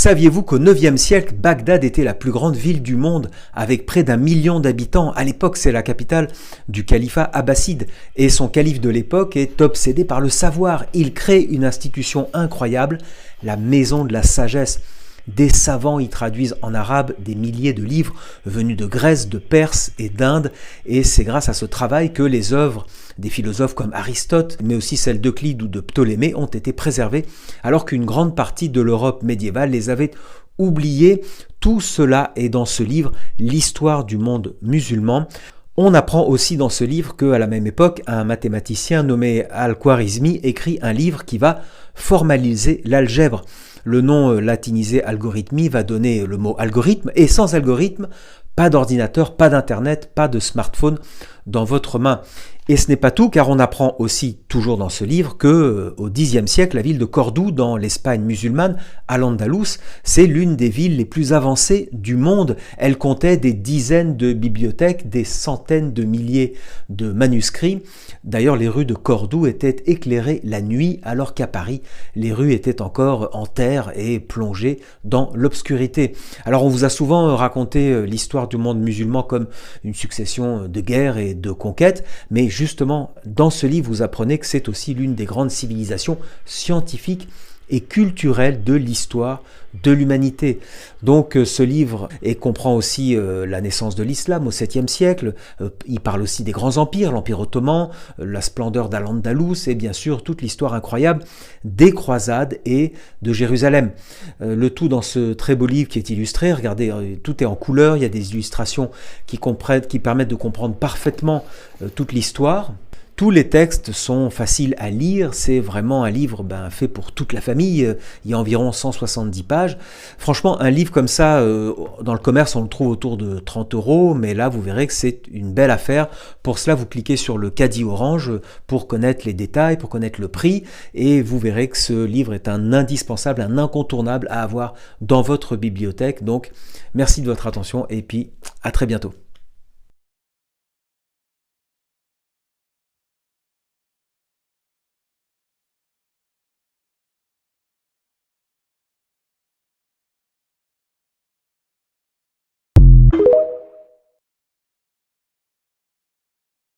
Saviez-vous qu'au IXe siècle, Bagdad était la plus grande ville du monde avec près d'1 million d'habitants? À l'époque, c'est la capitale du califat abbasside et son calife de l'époque est obsédé par le savoir. Il crée une institution incroyable, la Maison de la Sagesse. Des savants y traduisent en arabe des milliers de livres venus de Grèce, de Perse et d'Inde, et c'est grâce à ce travail que les œuvres des philosophes comme Aristote, mais aussi celles d'Euclide ou de Ptolémée ont été préservées, alors qu'une grande partie de l'Europe médiévale les avait oubliées. Tout cela est dans ce livre, l'histoire du monde musulman. On apprend aussi dans ce livre qu'à la même époque, un mathématicien nommé Al-Khwarizmi écrit un livre qui va formaliser l'algèbre. Le nom latinisé algorithmie va donner le mot algorithme, et sans algorithme, pas d'ordinateur, pas d'internet, pas de smartphone dans votre main. Et ce n'est pas tout, car on apprend aussi, toujours dans ce livre, que au Xe siècle, la ville de Cordoue, dans l'Espagne musulmane, à l'Andalous, c'est l'une des villes les plus avancées du monde. Elle comptait des dizaines de bibliothèques, des centaines de milliers de manuscrits. D'ailleurs, les rues de Cordoue étaient éclairées la nuit, alors qu'à Paris, les rues étaient encore en terre et plongées dans l'obscurité. Alors, on vous a souvent raconté l'histoire du monde musulman comme une succession de guerres et de conquêtes, mais justement, dans ce livre, vous apprenez que c'est aussi l'une des grandes civilisations scientifiques et culturelles de l'histoire de l'humanité. Donc ce livre comprend aussi la naissance de l'islam au 7e siècle, il parle aussi des grands empires, l'Empire ottoman, la splendeur d'Al-Andalus et bien sûr toute l'histoire incroyable des croisades et de Jérusalem. Le tout dans ce très beau livre qui est illustré, regardez, tout est en couleur, il y a des illustrations qui permettent de comprendre parfaitement toute l'histoire. Tous les textes sont faciles à lire, c'est vraiment un livre fait pour toute la famille, il y a environ 170 pages. Franchement, un livre comme ça, dans le commerce, on le trouve autour de 30 €, mais là, vous verrez que c'est une belle affaire. Pour cela, vous cliquez sur le caddie orange pour connaître les détails, pour connaître le prix, et vous verrez que ce livre est un indispensable, un incontournable à avoir dans votre bibliothèque. Donc, merci de votre attention, et puis à très bientôt.